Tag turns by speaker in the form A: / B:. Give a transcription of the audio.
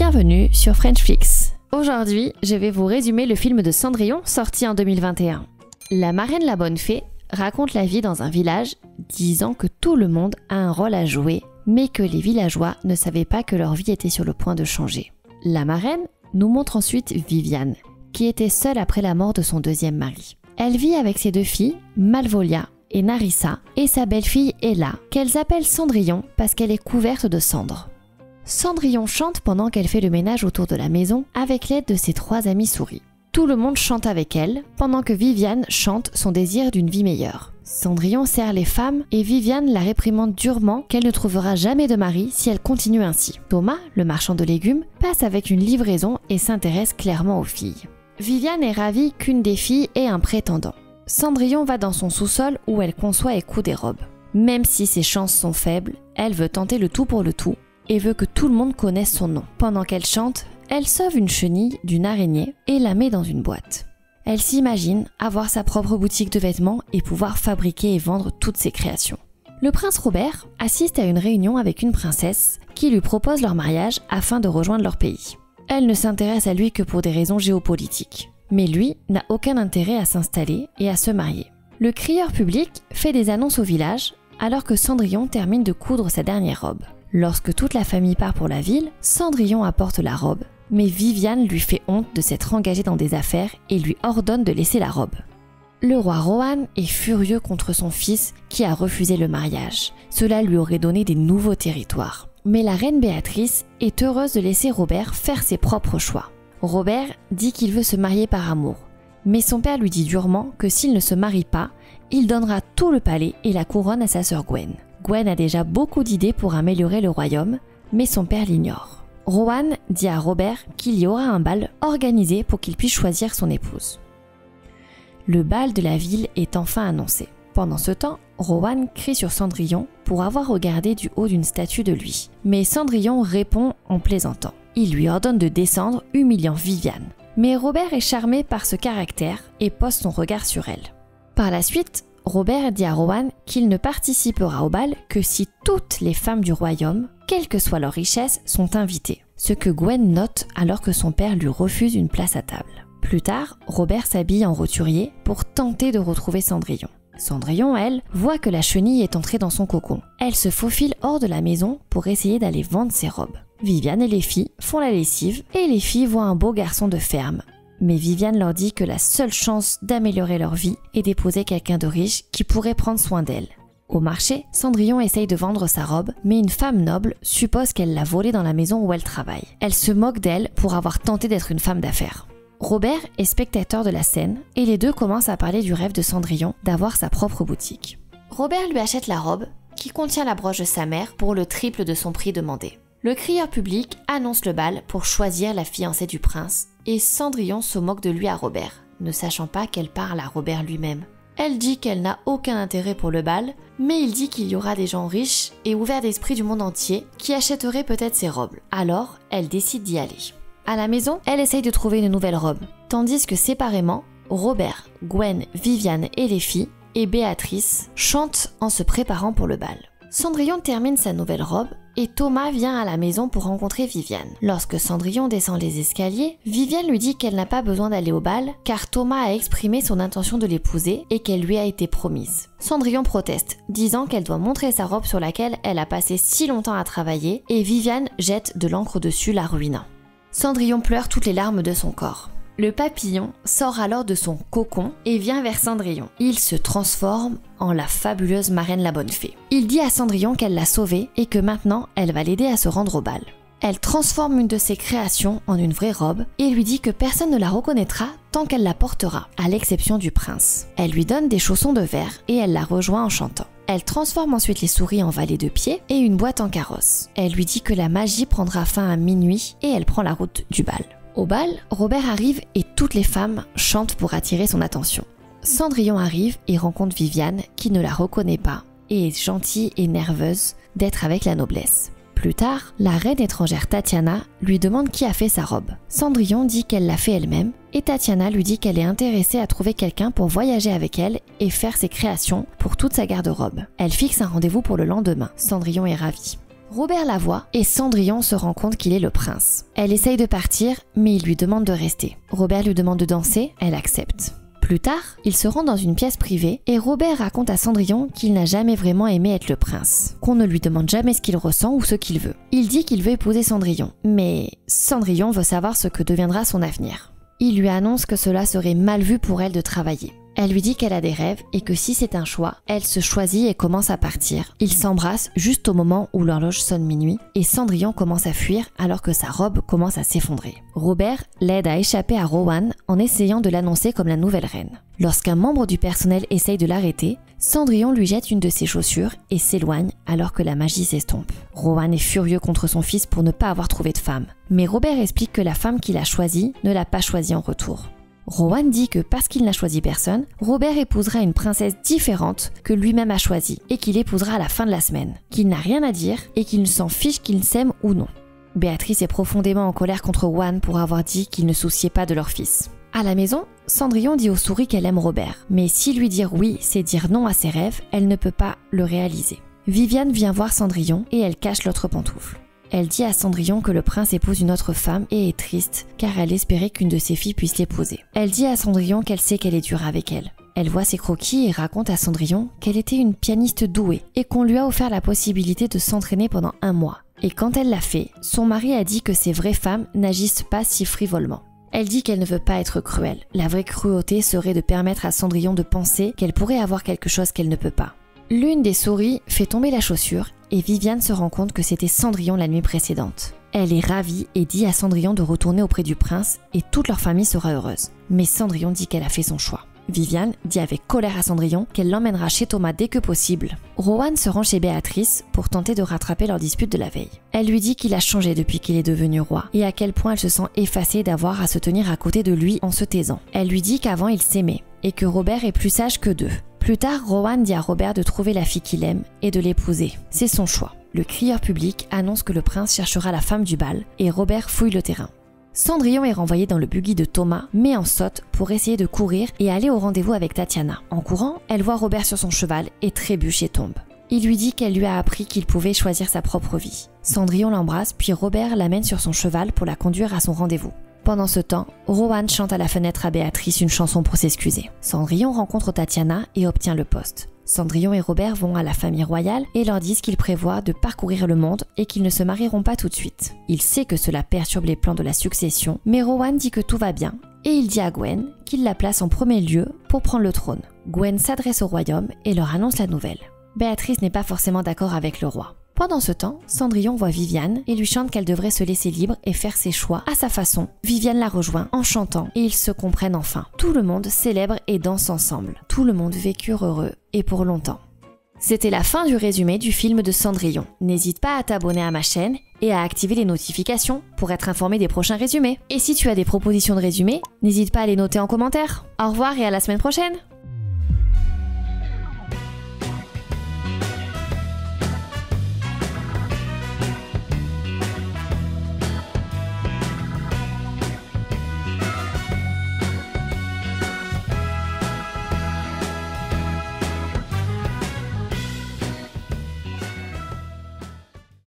A: Bienvenue sur Frenchflix. Aujourd'hui, je vais vous résumer le film de Cendrillon sorti en 2021. La marraine la bonne fée raconte la vie dans un village disant que tout le monde a un rôle à jouer, mais que les villageois ne savaient pas que leur vie était sur le point de changer. La marraine nous montre ensuite Viviane, qui était seule après la mort de son deuxième mari. Elle vit avec ses deux filles, Malvolia et Narissa, et sa belle-fille Ella, qu'elles appellent Cendrillon parce qu'elle est couverte de cendres. Cendrillon chante pendant qu'elle fait le ménage autour de la maison avec l'aide de ses trois amies souris. Tout le monde chante avec elle, pendant que Viviane chante son désir d'une vie meilleure. Cendrillon serre les femmes et Viviane la réprimande durement qu'elle ne trouvera jamais de mari si elle continue ainsi. Thomas, le marchand de légumes, passe avec une livraison et s'intéresse clairement aux filles. Viviane est ravie qu'une des filles ait un prétendant. Cendrillon va dans son sous-sol où elle conçoit et coud des robes. Même si ses chances sont faibles, elle veut tenter le tout pour le tout et veut que tout le monde connaisse son nom. Pendant qu'elle chante, elle sauve une chenille d'une araignée et la met dans une boîte. Elle s'imagine avoir sa propre boutique de vêtements et pouvoir fabriquer et vendre toutes ses créations. Le prince Robert assiste à une réunion avec une princesse qui lui propose leur mariage afin de rejoindre leur pays. Elle ne s'intéresse à lui que pour des raisons géopolitiques. Mais lui n'a aucun intérêt à s'installer et à se marier. Le crieur public fait des annonces au village alors que Cendrillon termine de coudre sa dernière robe. Lorsque toute la famille part pour la ville, Cendrillon apporte la robe, mais Viviane lui fait honte de s'être engagée dans des affaires et lui ordonne de laisser la robe. Le roi Rohan est furieux contre son fils qui a refusé le mariage. Cela lui aurait donné des nouveaux territoires. Mais la reine Béatrice est heureuse de laisser Robert faire ses propres choix. Robert dit qu'il veut se marier par amour, mais son père lui dit durement que s'il ne se marie pas, il donnera tout le palais et la couronne à sa sœur Gwen. Gwen a déjà beaucoup d'idées pour améliorer le royaume, mais son père l'ignore. Rohan dit à Robert qu'il y aura un bal organisé pour qu'il puisse choisir son épouse. Le bal de la ville est enfin annoncé. Pendant ce temps, Rohan crie sur Cendrillon pour avoir regardé du haut d'une statue de lui. Mais Cendrillon répond en plaisantant. Il lui ordonne de descendre, humiliant Viviane. Mais Robert est charmé par ce caractère et pose son regard sur elle. Par la suite, Robert dit à Rohan qu'il ne participera au bal que si toutes les femmes du royaume, quelle que soit leur richesse, sont invitées. Ce que Gwen note alors que son père lui refuse une place à table. Plus tard, Robert s'habille en roturier pour tenter de retrouver Cendrillon. Cendrillon, elle, voit que la chenille est entrée dans son cocon. Elle se faufile hors de la maison pour essayer d'aller vendre ses robes. Viviane et les filles font la lessive et les filles voient un beau garçon de ferme. Mais Viviane leur dit que la seule chance d'améliorer leur vie est d'épouser quelqu'un de riche qui pourrait prendre soin d'elle. Au marché, Cendrillon essaye de vendre sa robe, mais une femme noble suppose qu'elle l'a volée dans la maison où elle travaille. Elle se moque d'elle pour avoir tenté d'être une femme d'affaires. Robert est spectateur de la scène et les deux commencent à parler du rêve de Cendrillon d'avoir sa propre boutique. Robert lui achète la robe, qui contient la broche de sa mère, pour le triple de son prix demandé. Le crieur public annonce le bal pour choisir la fiancée du prince et Cendrillon se moque de lui à Robert, ne sachant pas qu'elle parle à Robert lui-même. Elle dit qu'elle n'a aucun intérêt pour le bal, mais il dit qu'il y aura des gens riches et ouverts d'esprit du monde entier qui achèteraient peut-être ses robes. Alors, elle décide d'y aller. À la maison, elle essaye de trouver une nouvelle robe, tandis que séparément, Robert, Gwen, Viviane et les filles, et Béatrice chantent en se préparant pour le bal. Cendrillon termine sa nouvelle robe et Thomas vient à la maison pour rencontrer Viviane. Lorsque Cendrillon descend les escaliers, Viviane lui dit qu'elle n'a pas besoin d'aller au bal car Thomas a exprimé son intention de l'épouser et qu'elle lui a été promise. Cendrillon proteste, disant qu'elle doit montrer sa robe sur laquelle elle a passé si longtemps à travailler et Viviane jette de l'encre dessus, la ruinant. Cendrillon pleure toutes les larmes de son corps. Le papillon sort alors de son cocon et vient vers Cendrillon. Il se transforme en la fabuleuse marraine la bonne fée. Il dit à Cendrillon qu'elle l'a sauvée et que maintenant elle va l'aider à se rendre au bal. Elle transforme une de ses créations en une vraie robe et lui dit que personne ne la reconnaîtra tant qu'elle la portera, à l'exception du prince. Elle lui donne des chaussons de verre et elle la rejoint en chantant. Elle transforme ensuite les souris en valets de pied et une boîte en carrosse. Elle lui dit que la magie prendra fin à minuit et elle prend la route du bal. Au bal, Robert arrive et toutes les femmes chantent pour attirer son attention. Cendrillon arrive et rencontre Viviane qui ne la reconnaît pas et est gentille et nerveuse d'être avec la noblesse. Plus tard, la reine étrangère Tatiana lui demande qui a fait sa robe. Cendrillon dit qu'elle l'a fait elle-même et Tatiana lui dit qu'elle est intéressée à trouver quelqu'un pour voyager avec elle et faire ses créations pour toute sa garde-robe. Elle fixe un rendez-vous pour le lendemain. Cendrillon est ravie. Robert la voit et Cendrillon se rend compte qu'il est le prince. Elle essaye de partir, mais il lui demande de rester. Robert lui demande de danser, elle accepte. Plus tard, il se rend dans une pièce privée et Robert raconte à Cendrillon qu'il n'a jamais vraiment aimé être le prince, qu'on ne lui demande jamais ce qu'il ressent ou ce qu'il veut. Il dit qu'il veut épouser Cendrillon, mais Cendrillon veut savoir ce que deviendra son avenir. Il lui annonce que cela serait mal vu pour elle de travailler. Elle lui dit qu'elle a des rêves et que si c'est un choix, elle se choisit et commence à partir. Ils s'embrassent juste au moment où l'horloge sonne minuit et Cendrillon commence à fuir alors que sa robe commence à s'effondrer. Robert l'aide à échapper à Rowan en essayant de l'annoncer comme la nouvelle reine. Lorsqu'un membre du personnel essaye de l'arrêter, Cendrillon lui jette une de ses chaussures et s'éloigne alors que la magie s'estompe. Rowan est furieux contre son fils pour ne pas avoir trouvé de femme. Mais Robert explique que la femme qu'il a choisie ne l'a pas choisie en retour. Rowan dit que parce qu'il n'a choisi personne, Robert épousera une princesse différente que lui-même a choisie et qu'il épousera à la fin de la semaine, qu'il n'a rien à dire et qu'il ne s'en fiche qu'il s'aime ou non. Béatrice est profondément en colère contre Rowan pour avoir dit qu'il ne souciait pas de leur fils. À la maison, Cendrillon dit aux souris qu'elle aime Robert, mais si lui dire oui, c'est dire non à ses rêves, elle ne peut pas le réaliser. Viviane vient voir Cendrillon et elle cache l'autre pantoufle. Elle dit à Cendrillon que le prince épouse une autre femme et est triste car elle espérait qu'une de ses filles puisse l'épouser. Elle dit à Cendrillon qu'elle sait qu'elle est dure avec elle. Elle voit ses croquis et raconte à Cendrillon qu'elle était une pianiste douée et qu'on lui a offert la possibilité de s'entraîner pendant 1 mois. Et quand elle l'a fait, son mari a dit que ces vraies femmes n'agissent pas si frivolement. Elle dit qu'elle ne veut pas être cruelle. La vraie cruauté serait de permettre à Cendrillon de penser qu'elle pourrait avoir quelque chose qu'elle ne peut pas. L'une des souris fait tomber la chaussure et Viviane se rend compte que c'était Cendrillon la nuit précédente. Elle est ravie et dit à Cendrillon de retourner auprès du prince et toute leur famille sera heureuse. Mais Cendrillon dit qu'elle a fait son choix. Viviane dit avec colère à Cendrillon qu'elle l'emmènera chez Thomas dès que possible. Rowan se rend chez Béatrice pour tenter de rattraper leur dispute de la veille. Elle lui dit qu'il a changé depuis qu'il est devenu roi et à quel point elle se sent effacée d'avoir à se tenir à côté de lui en se taisant. Elle lui dit qu'avant ils s'aimaient et que Robert est plus sage que d'eux. Plus tard, Rowan dit à Robert de trouver la fille qu'il aime et de l'épouser. C'est son choix. Le crieur public annonce que le prince cherchera la femme du bal et Robert fouille le terrain. Cendrillon est renvoyée dans le buggy de Thomas, mais en saute pour essayer de courir et aller au rendez-vous avec Tatiana. En courant, elle voit Robert sur son cheval et trébuche et tombe. Il lui dit qu'elle lui a appris qu'il pouvait choisir sa propre vie. Cendrillon l'embrasse, puis Robert l'amène sur son cheval pour la conduire à son rendez-vous. Pendant ce temps, Rowan chante à la fenêtre à Béatrice une chanson pour s'excuser. Cendrillon rencontre Tatiana et obtient le poste. Cendrillon et Robert vont à la famille royale et leur disent qu'ils prévoient de parcourir le monde et qu'ils ne se marieront pas tout de suite. Il sait que cela perturbe les plans de la succession, mais Rowan dit que tout va bien et il dit à Gwen qu'il la place en premier lieu pour prendre le trône. Gwen s'adresse au royaume et leur annonce la nouvelle. Béatrice n'est pas forcément d'accord avec le roi. Pendant ce temps, Cendrillon voit Viviane et lui chante qu'elle devrait se laisser libre et faire ses choix à sa façon. Viviane la rejoint en chantant et ils se comprennent enfin. Tout le monde célèbre et danse ensemble. Tout le monde vécure heureux et pour longtemps. C'était la fin du résumé du film de Cendrillon. N'hésite pas à t'abonner à ma chaîne et à activer les notifications pour être informé des prochains résumés. Et si tu as des propositions de résumés, n'hésite pas à les noter en commentaire. Au revoir et à la semaine prochaine!